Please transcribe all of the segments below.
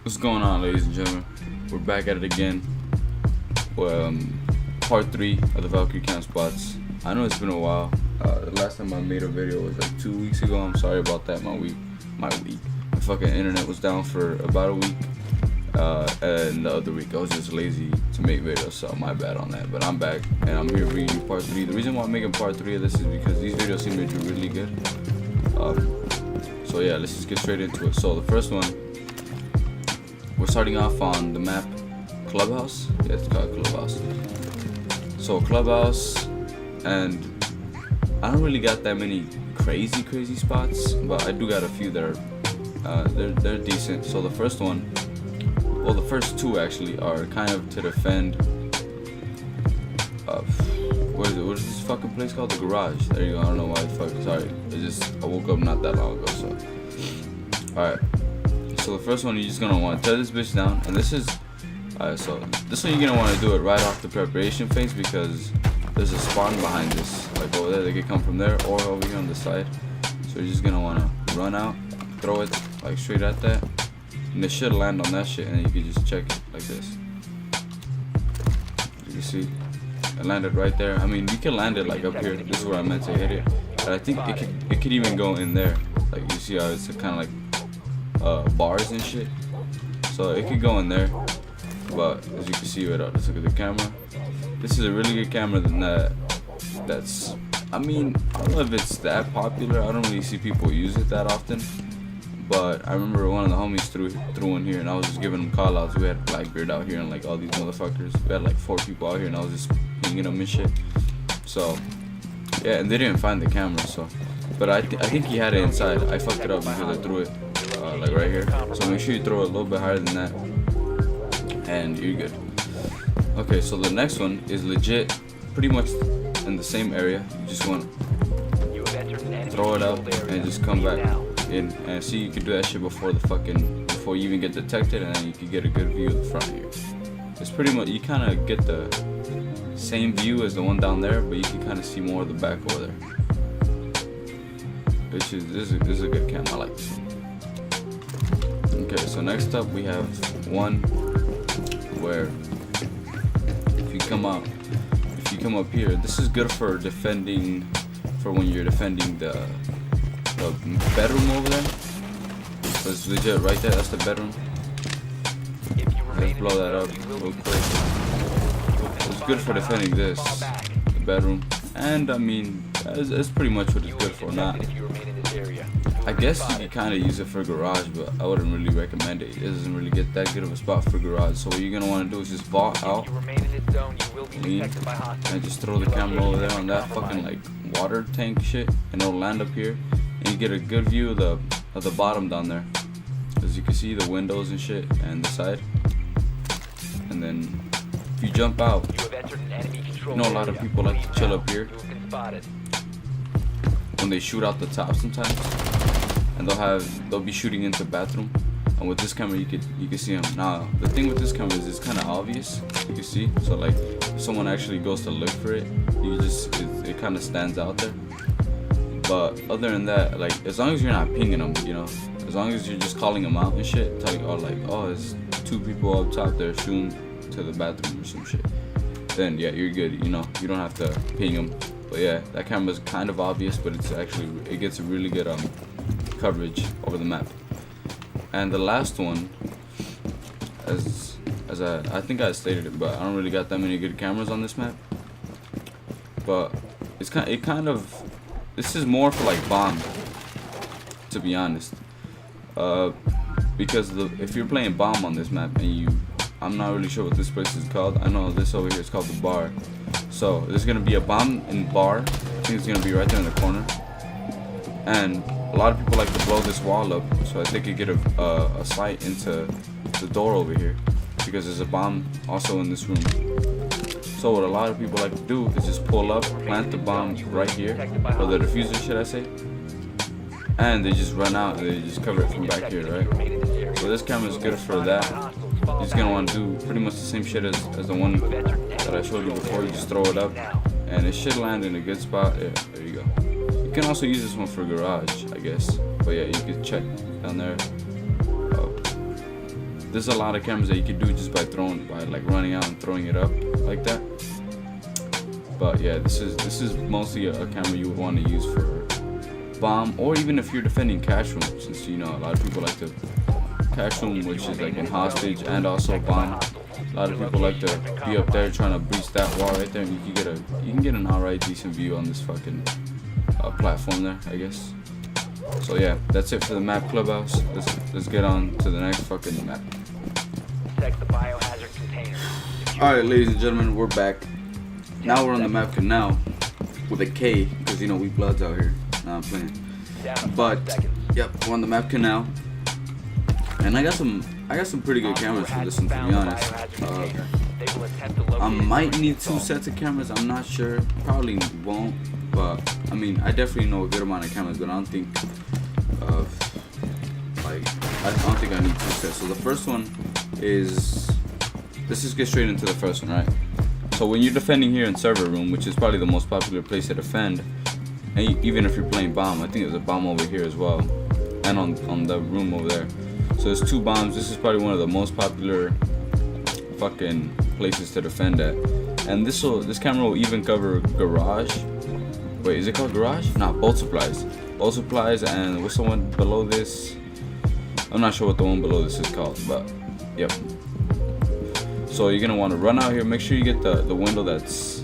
What's going on, ladies and gentlemen? We're back at it again. Well, part 3 of the Valkyrie camp spots. I know it's been a while. The last time I made a video was like 2 weeks ago. I'm sorry about that. My fucking internet was down for about a week. And the other week I was just lazy to make videos, so my bad on that. But I'm back and I'm here bringing you part 3. The reason why I'm making part 3 of this is because these videos seem to do really good. So yeah, let's just get straight into it. So the first one, we're starting off on the map Clubhouse. Yeah, it's called Clubhouse. So Clubhouse, and I don't really got that many crazy spots, but I do got a few that are they're decent. So the first one, well, the first two actually are kind of to defend. What is this fucking place called? The Garage. There you go. I don't know why. Sorry. I woke up not that long ago. So, all right. So the first one, you're just gonna want to tear this bitch down, and this is, alright. So this one you're gonna want to do it right off the preparation phase because there's a spawn behind this, like over there. They could come from there or over here on the side. So you're just gonna want to run out, throw it like straight at that, and it should land on that shit, and then you can just check it like this. You can see it landed right there. I mean, you can land it like up here. This is where I meant to hit it, but I think it could even go in there. Like you see how it's kind of like bars and shit, so it could go in there. But as you can see right out, let's look at the camera. This is a really good camera than that's, I mean, I don't know if it's that popular. I don't really see people use it that often, but I remember one of the homies threw in here, and I was just giving them call outs. We had Blackbeard out here and like all these motherfuckers. We had like 4 people out here, and I was just pinging them and shit. So yeah, and they didn't find the camera, so, but I think he had it inside. I fucked it up because I threw it like right here. So make sure you throw it a little bit higher than that, and you're good. Okay, so the next one is legit pretty much in the same area. You just want to throw it up and just come back in, and see, you can do that shit before you even get detected, and then you can get a good view of the front here. It's pretty much, you kind of get the same view as the one down there, but you can kind of see more of the back over there, which is this is a good cam. I like this one. Okay, so next up we have one where if you come up here, this is good for defending, for when you're defending the bedroom over there. So it's legit right there, that's the bedroom. Let's blow that up real quick. It's good for defending this, the bedroom, and I mean, it's pretty much what it's good for. Not, I guess you can kind of use it for garage, but I wouldn't really recommend it. It doesn't really get that good of a spot for garage. So what you're gonna want to do is just vault out, lean, and just throw the camera over there on that fucking like water tank shit, and it'll land up here, and you get a good view of the bottom down there. As you can see, the windows and shit, and the side. And then if you jump out, you know a lot of people like to chill up here when they shoot out the top sometimes, and they'll be shooting into the bathroom. And with this camera, you can see them. Now the thing with this camera is it's kind of obvious. You can see, so like if someone actually goes to look for it, it kind of stands out there. But other than that, like as long as you're not pinging them, you know, as long as you're just calling them out and shit, telling, oh like, oh, it's 2 people up top there shooting to the bathroom or some shit, then yeah, you're good. You know, you don't have to ping them. But yeah, that camera's kind of obvious, but it gets a really good coverage over the map. And the last one, as I think I stated it, but I don't really got that many good cameras on this map. But this is more for like bomb, to be honest. Because if you're playing bomb on this map and I'm not really sure what this place is called. I know this over here is called the bar. So there's gonna be a bomb in bar. I think it's gonna be right there in the corner. And a lot of people like to blow this wall up so that they could get a sight into the door over here, because there's a bomb also in this room. So what a lot of people like to do is just pull up, plant the bomb right here, or the diffuser should I say, and they just run out and they just cover it from back here, right? So this camera is good for that. You're just gonna want to do pretty much the same shit as the one that I showed you before. You just throw it up, and it should land in a good spot. Yeah, there you go. You can also use this one for garage, I guess. But yeah, you can check down there. there's a lot of cameras that you can do just by like running out and throwing it up like that. But yeah, this is mostly a camera you would want to use for bomb, or even if you're defending cash room, since you know a lot of people like to cash room, which is like in hostage and also bomb. A lot of people like to be up there trying to breach that wall right there, and you can get an alright decent view on this fucking platform there, I guess. So yeah, that's it for the map clubhouse. Let's get on to the next fucking map. Alright, ladies and gentlemen, we're back. Now we're on the map Kanal with a K, because you know we bloods out here. Nah, I'm playing. But yep, we're on the map Kanal, and I got some pretty good cameras for this one, to be honest. I might need 2 sets of cameras. I'm not sure. Probably won't. But I mean, I definitely know a good amount of cameras. But I don't think I need 2 sets. So the first one is. Let's just get straight into the first one, right? So when you're defending here in server room, which is probably the most popular place to defend, and even if you're playing bomb, I think there's a bomb over here as well, and on the room over there. So there's 2 bombs. This is probably one of the most popular fucking places to defend at. And this camera will even cover garage. Wait, is it called garage? Nah, bolt supplies. Bolt supplies, and what's the one below this? I'm not sure what the one below this is called, but yep. So you're gonna want to run out here. Make sure you get the window that's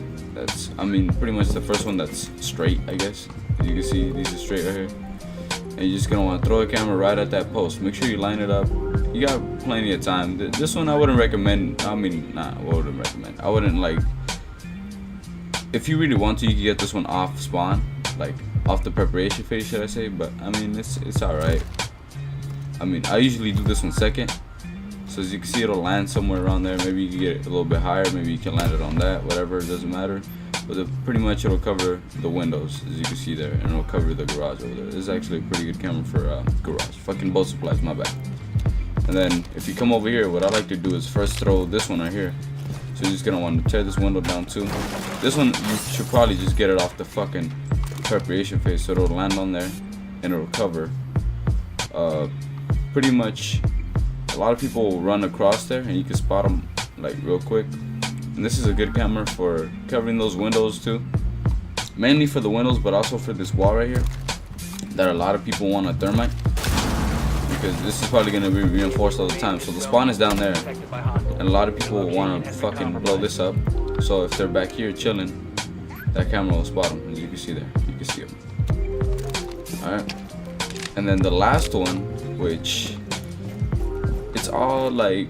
I mean pretty much the first one that's straight, I guess. As you can see, these are straight right here. And you're just gonna want to throw a camera right at that post. Make sure you line it up. You got plenty of time. This one I wouldn't recommend. I mean, nah, I wouldn't recommend. I wouldn't like. If you really want to, you can get this one off spawn, like off the preparation phase, should I say? But I mean, it's alright. I mean, I usually do this one second. So as you can see, it'll land somewhere around there. Maybe you can get it a little bit higher. Maybe you can land it on that. Whatever, it doesn't matter. But pretty much it'll cover the windows, as you can see there, and it'll cover the garage over there. This is actually a pretty good camera for garage. Fucking bolt supplies, my bad. And then if you come over here, what I like to do is first throw this one right here. So you're just gonna want to tear this window down too. This one you should probably just get it off the fucking preparation phase, so it'll land on there and it'll cover. Pretty much, a lot of people will run across there and you can spot them like real quick. And this is a good camera for covering those windows too. Mainly for the windows, but also for this wall right here that a lot of people want a thermite, because this is probably going to be reinforced all the time. So the spawn is down there, and a lot of people want to fucking blow this up. So if they're back here chilling, that camera will spot them, as you can see there. You can see them. Alright. And then the last one, which it's all like,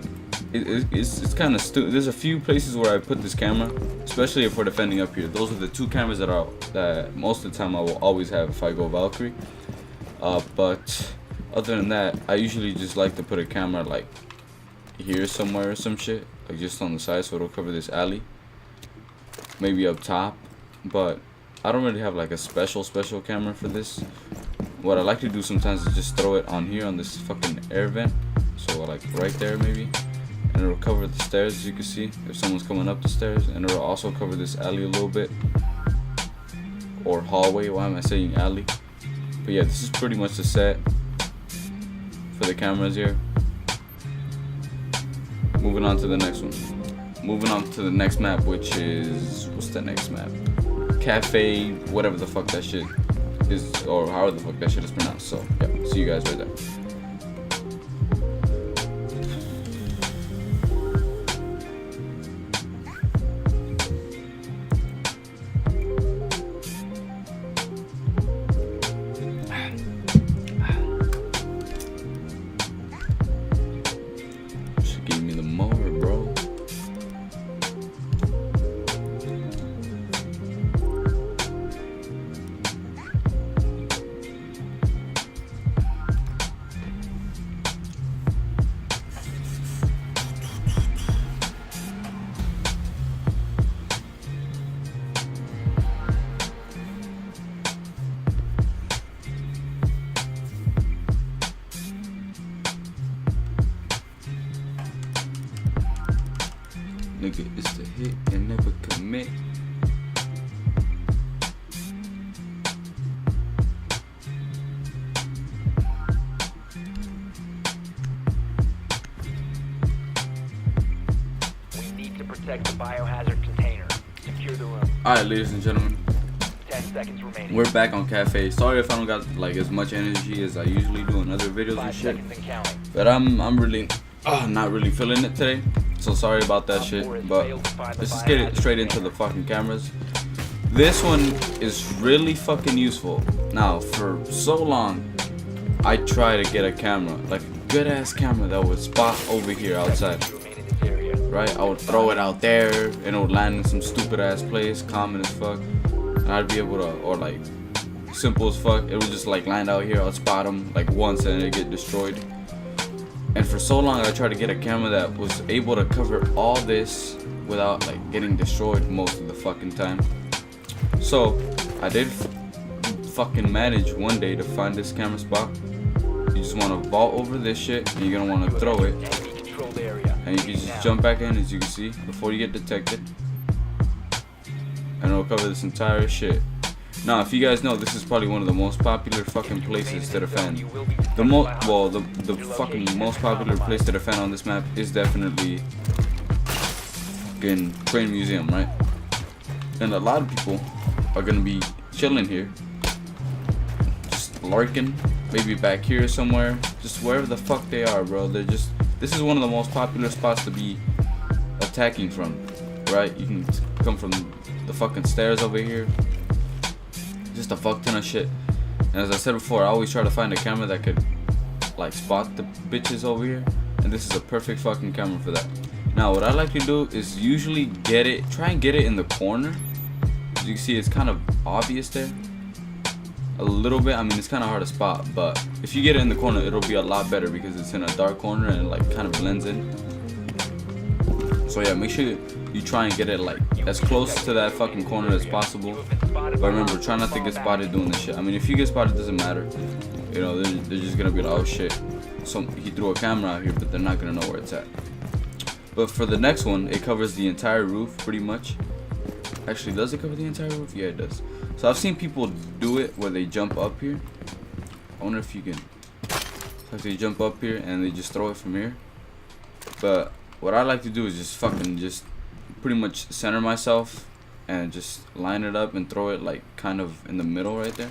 it's kind of stupid. There's a few places where I put this camera, especially if we're defending up here. Those are the 2 cameras that most of the time I will always have if I go Valkyrie. But other than that, I usually just like to put a camera like here somewhere or some shit, like just on the side, so it'll cover this alley. Maybe up top, but I don't really have like a special camera for this. What I like to do sometimes is just throw it on here on this fucking air vent, so like right there maybe, and it'll cover the stairs, as you can see, if someone's coming up the stairs, and it'll also cover this alley a little bit, or hallway. Why am I saying alley? But yeah, this is pretty much the set for the cameras here. Moving on to the next one. Moving on to the next map, which is, what's the next map? Kafe, whatever the fuck that shit is, or however the fuck that shit is pronounced. So yeah, see you guys right there. Give me the mower, bro. Nigga, it's the hit and never commit. Protect the biohazard container. Secure the room. Alright, ladies and gentlemen. 10 seconds remaining. We're back on Cafe. Sorry if I don't got like as much energy as I usually do in other videos and 5 shit. seconds and counting. But I'm really not really feeling it today. So sorry about that shit. But let's just get it straight into the fucking cameras. This one is really fucking useful. Now, for so long, I try to get a camera, like a good ass camera that would spot over here outside. Remain in this area. Right? I would throw it out there and it would land in some stupid ass place, common as fuck. And I'd be able to, or like simple as fuck, it would just like land out here, I'd spot them like once and it'd get destroyed. And for so long I tried to get a camera that was able to cover all this without like getting destroyed most of the fucking time. So I did fucking manage one day to find this camera spot. You just want to vault over this shit and you're gonna want to throw it. Controlled area. And you can just jump back in, as you can see, before you get detected. And it'll cover this entire shit. Now, if you guys know, this is probably one of the most popular fucking places to defend. The fucking most popular place to defend on this map is definitely fucking Crane Museum, right? And a lot of people are gonna be chilling here, just lurking, maybe back here somewhere, just wherever the fuck they are, bro. This is one of the most popular spots to be attacking from, right? You can come from the fucking stairs over here, just a fuck ton of shit. And as I said before, I always try to find a camera that could like spot the bitches over here, and this is a perfect fucking camera for that. Now what I like to do is usually try and get it in the corner. As you can see, it's kind of obvious there a little bit. I mean, it's kind of hard to spot, but if you get it in the corner, it'll be a lot better because it's in a dark corner and it like kind of blends in. So yeah, make sure you try and get it like as close to that fucking corner as possible. But remember, try not to get spotted doing this shit. I mean, if you get spotted, it doesn't matter. You know, they're just gonna be like, oh shit, so he threw a camera out here, but they're not gonna know where it's at. But for the next one, it covers the entire roof pretty much. Actually, does it cover the entire roof? Yeah, it does. So I've seen people do it where they jump up here. I wonder if you can. Like they jump up here and they just throw it from here. But what I like to do is just pretty much center myself and just line it up and throw it like kind of in the middle right there.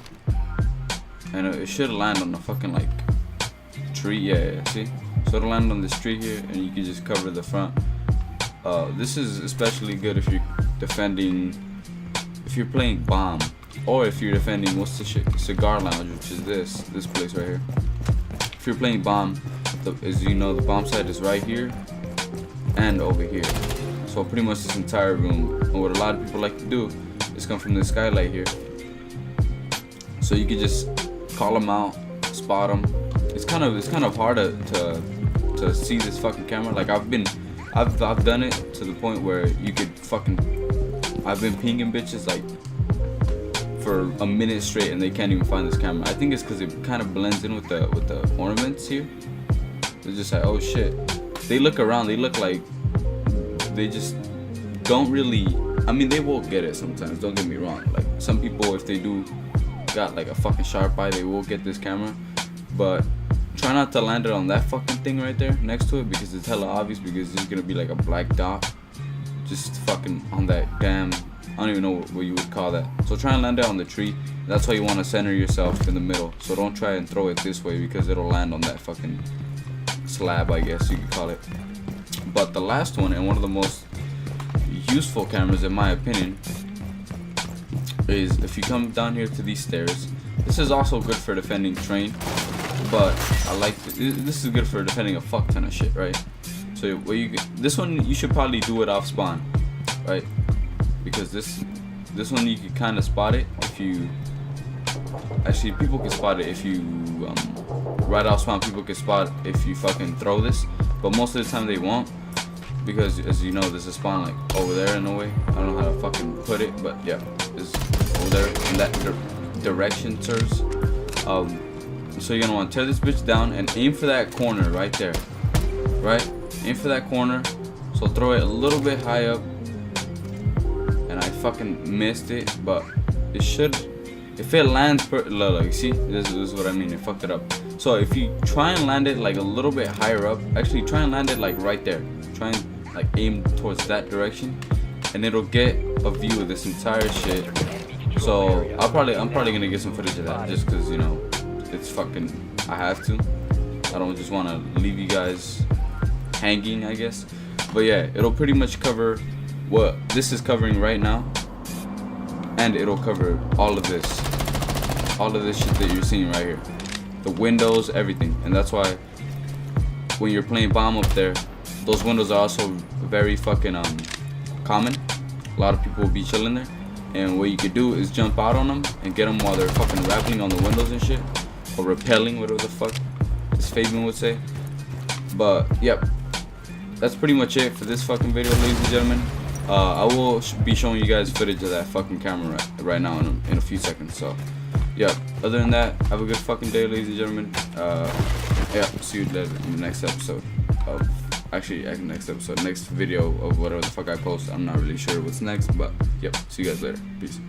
And it should land on the fucking like tree. Yeah, see? So it'll land on this tree here and you can just cover the front. This is especially good if you're defending, if you're playing bomb, or if you're defending, what's the shit, cigar lounge, which is this place right here. If you're playing bomb, as you know, the bomb site is right here and over here. So pretty much this entire room. And what a lot of people like to do is come from this skylight here. So you can just call them out, spot them. It's kind of hard to see this fucking camera. Like I've done it to the point where you could fucking, I've been pinging bitches like for a minute straight and they can't even find this camera. I think it's because it kind of blends in with the ornaments here. They're just like, oh shit. They look around, they look like they just don't really, I mean, they will get it sometimes, don't get me wrong. Like some people, if they do got like a fucking sharp eye, they will get this camera. But try not to land it on that fucking thing right there next to it, because it's hella obvious, because it's gonna be like a black dot just fucking on that damn, I don't even know what you would call that. So try and land it on the tree. That's why you want to center yourself in the middle. So don't try and throw it this way, because it'll land on that fucking slab, I guess you could call it. But the last one, and one of the most useful cameras in my opinion, is if you come down here to these stairs. This is also good for defending train, but this is good for defending a fuck ton of shit, right? So this one you should probably do it off spawn, right? Because this one you can kind of spot it if you, actually people can spot it if you right off spawn. People can spot if you fucking throw this, but most of the time they won't, because as you know, there's a spawn like over there in a way. I don't know how to fucking put it, but yeah, it's over there in that direction, sirs. So you're gonna want to tear this bitch down and aim for that corner right there, right? Aim for that corner. So throw it a little bit high up, and I fucking missed it, but it should, if it lands look, see, this is what I mean, it fucked it up. So if you try and land it like a little bit higher up, actually try and land it like right there. Try and like aim towards that direction, and it'll get a view of this entire shit. So I'm probably gonna get some footage of that, just cause you know it's fucking, I have to. I don't just want to leave you guys hanging, I guess. But yeah, it'll pretty much cover what this is covering right now, and it'll cover all of this shit that you're seeing right here, the windows, everything. And that's why when you're playing bomb up there, those windows are also very fucking common. A lot of people will be chilling there, and what you could do is jump out on them and get them while they're fucking rappelling on the windows and shit, or rappelling, whatever the fuck as Fabian would say. But yep, that's pretty much it for this fucking video, ladies and gentlemen. I will be showing you guys footage of that fucking camera right now in a few seconds. So yeah, other than that, have a good fucking day, ladies and gentlemen. Yeah, see you later in the next episode of next video of whatever the fuck I post. I'm not really sure what's next, but yep, see you guys later. Peace.